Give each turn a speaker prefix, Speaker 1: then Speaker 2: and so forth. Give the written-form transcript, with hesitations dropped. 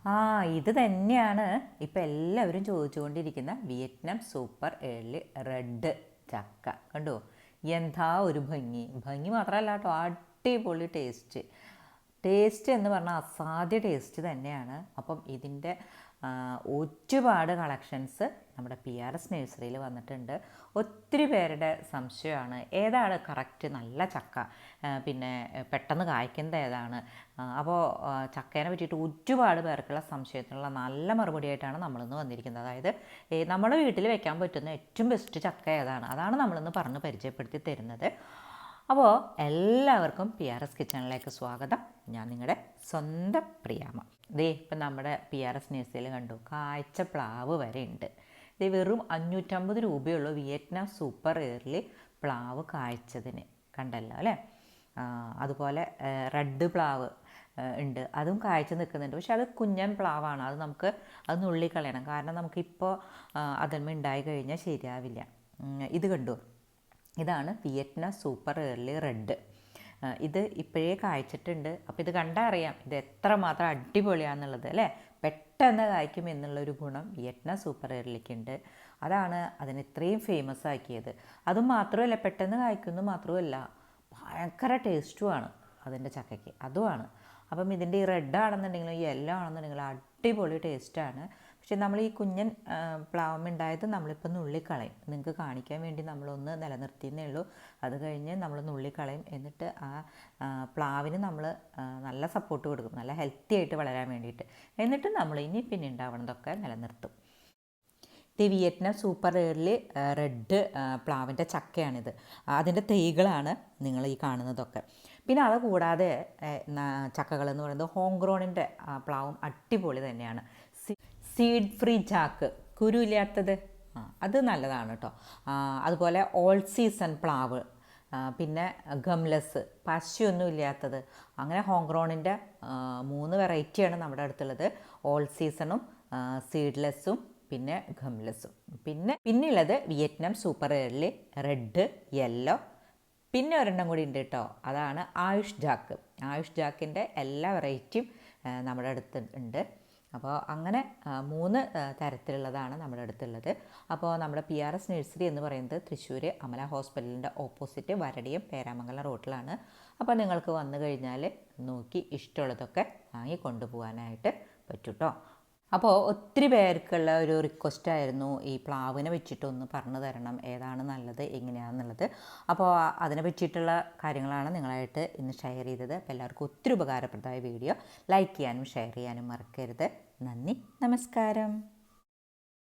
Speaker 1: ആ ഇത് തന്നെയാണ് ഇപ്പം എല്ലാവരും ചോദിച്ചുകൊണ്ടിരിക്കുന്ന വിയറ്റ്നാം സൂപ്പർ ഏർലി റെഡ് ചക്ക. കണ്ടോ, എന്താ ഒരു ഭംഗി! ഭംഗി മാത്രമല്ല കേട്ടോ, അടിപൊളി ടേസ്റ്റ്. ടേസ്റ്റ് എന്ന് പറഞ്ഞാൽ അസാധ്യ ടേസ്റ്റ് തന്നെയാണ്. അപ്പം ഇതിൻ്റെ ഒരുപാട് കളക്ഷൻസ് നമ്മുടെ PRS നഴ്സറിയിൽ വന്നിട്ടുണ്ട്. ഒത്തിരി പേരുടെ സംശയമാണ് ഏതാണ് കറക്റ്റ് നല്ല ചക്ക, പിന്നെ പെട്ടെന്ന് കായ്ക്കുന്നത് ഏതാണ്. അപ്പോൾ ചക്കേനെ പറ്റിയിട്ട് ഒരുപാട് പേർക്കുള്ള സംശയത്തിനുള്ള നല്ല മറുപടി ആയിട്ടാണ് നമ്മളിന്ന് വന്നിരിക്കുന്നത്. അതായത് നമ്മുടെ വീട്ടിൽ വെക്കാൻ പറ്റുന്ന ഏറ്റവും ബെസ്റ്റ് ചക്ക ഏതാണ്, അതാണ് നമ്മളിന്ന് പറഞ്ഞ് പരിചയപ്പെടുത്തി തരുന്നത്. അപ്പോൾ എല്ലാവർക്കും PRS കിച്ചണിലേക്ക് സ്വാഗതം. ഞാൻ നിങ്ങളുടെ സ്വന്തം പ്രിയാമ്മ. ഇപ്പം നമ്മുടെ PRS നഴ്സറിയിൽ കണ്ടു കായ്ച്ച പ്ലാവ് വരെ ഉണ്ട്. വെറും 550 രൂപയുള്ളൂ വിയറ്റ്നാം സൂപ്പർ ഏർലി പ്ലാവ് കായ്ച്ചതിന്. കണ്ടല്ലോ അല്ലേ. അതുപോലെ റെഡ് പ്ലാവ് ഉണ്ട്, അതും കായ്ച്ച് നിൽക്കുന്നുണ്ട്. പക്ഷെ അത് കുഞ്ഞൻ പ്ലാവാണ്, അത് നുള്ളിക്കളയണം. കാരണം നമുക്കിപ്പോൾ അതിന്മേൽ ഉണ്ടായി കഴിഞ്ഞാൽ ശരിയാവില്ല. ഇത് കണ്ടു, ഇതാണ് വിയറ്റ്നാം സൂപ്പർ ഏർലി റെഡ്. ഇത് ഇപ്പോഴേ കായ്ച്ചിട്ടുണ്ട്. അപ്പോൾ ഇത് കണ്ടാൽ അറിയാം ഇത് എത്രമാത്രം അടിപൊളിയാണെന്നുള്ളത് അല്ലേ. പെട്ടെന്ന് കായ്ക്കും എന്നുള്ളൊരു ഗുണം വിയറ്റ്നാം സൂപ്പർ ഏർലിക്കുണ്ട്. അതാണ് അതിന് ഇത്രയും ഫേമസ് ആക്കിയത്. അതും മാത്രമല്ല, പെട്ടെന്ന് കായ്ക്കുന്നു മാത്രമല്ല, ഭയങ്കര ടേസ്റ്റുമാണ് അതിൻ്റെ ചക്കയ്ക്ക്, അതുമാണ്. അപ്പം ഇതിൻ്റെ ഈ റെഡ് ആണെന്നുണ്ടെങ്കിലും യെല്ലോ ആണെന്നുണ്ടെങ്കിലും അടിപൊളി ടേസ്റ്റാണ്. പക്ഷെ നമ്മൾ ഈ കുഞ്ഞൻ പ്ലാവുണ്ടായത് നമ്മളിപ്പോൾ നുള്ളിക്കളയും. നിങ്ങൾക്ക് കാണിക്കാൻ വേണ്ടി നമ്മളൊന്ന് നിലനിർത്തിയെന്നേ ഉള്ളൂ. അത് കഴിഞ്ഞ് നമ്മൾ നുള്ളിക്കളയും. എന്നിട്ട് ആ പ്ലാവിന് നമ്മൾ നല്ല സപ്പോർട്ട് കൊടുക്കും, നല്ല ഹെൽത്തി ആയിട്ട് വളരാൻ വേണ്ടിയിട്ട്. എന്നിട്ട് നമ്മൾ ഇനി പിന്നെ ഉണ്ടാവണതൊക്കെ നിലനിർത്തും. ഇത് വിയറ്റ്നാം സൂപ്പർ ഏർലി റെഡ് പ്ലാവിൻ്റെ ചക്കയാണിത്. അതിൻ്റെ തൈകളാണ് നിങ്ങൾ ഈ കാണുന്നതൊക്കെ. പിന്നെ അത് കൂടാതെ ചക്കകളെന്ന് പറയുന്നത് ഹോംഗ്രോണിൻ്റെ പ്ലാവും അടിപൊളി തന്നെയാണ്. സീഡ് ഫ്രീ ചാക്ക്, കുരുയില്ലാത്തത്, അത് നല്ലതാണ് കേട്ടോ. അതുപോലെ ഓൾ സീസൺ പ്ലാവ്, പിന്നെ ഗംലെസ്, പശയൊന്നും ഇല്ലാത്തത്. അങ്ങനെ ഹോംഗ്രോണിൻ്റെ 3 വെറൈറ്റിയാണ് നമ്മുടെ അടുത്തുള്ളത്. ഓൾ സീസണും സീഡ്ലെസ്സും പിന്നെ ഗംലെസ്സും. പിന്നുള്ളത് Vietnam super early red, yellow, പിന്നെ ഒരെണ്ണം കൂടി ഉണ്ട് കേട്ടോ, അതാണ് ആയുഷ് ജാക്ക്. ആയുഷ് ജാക്കിൻ്റെ എല്ലാ വെറൈറ്റിയും നമ്മുടെ അടുത്ത് ഉണ്ട്. അപ്പോൾ അങ്ങനെ 3 തരത്തിലുള്ളതാണ് നമ്മുടെ അടുത്തുള്ളത്. അപ്പോൾ നമ്മുടെ PRS നഴ്സറി എന്ന് പറയുന്നത് തൃശ്ശൂർ അമല ഹോസ്പിറ്റലിൻ്റെ ഓപ്പോസിറ്റ് വരടിയം പേരാമംഗലം റോട്ടിലാണ്. അപ്പോൾ നിങ്ങൾക്ക് വന്നു കഴിഞ്ഞാൽ നോക്കി ഇഷ്ടമുള്ളതൊക്കെ വാങ്ങി കൊണ്ടുപോകാനായിട്ട് പറ്റും കേട്ടോ. അപ്പോൾ ഒത്തിരി പേർക്കുള്ള ഒരു റിക്വസ്റ്റായിരുന്നു ഈ പ്ലാവിനെ വെച്ചിട്ടൊന്ന് പറഞ്ഞു തരണം, ഏതാണ് നല്ലത് എങ്ങനെയാണെന്നുള്ളത്. അപ്പോൾ അതിനെ പറ്റിയിട്ടുള്ള കാര്യങ്ങളാണ് നിങ്ങളായിട്ട് ഇന്ന് ഷെയർ ചെയ്തത്. അപ്പോൾ എല്ലാവർക്കും ഒത്തിരി ഉപകാരപ്രദമായ വീഡിയോ ലൈക്ക് ചെയ്യാനും ഷെയർ ചെയ്യാനും മറക്കരുത്. നന്ദി, നമസ്കാരം.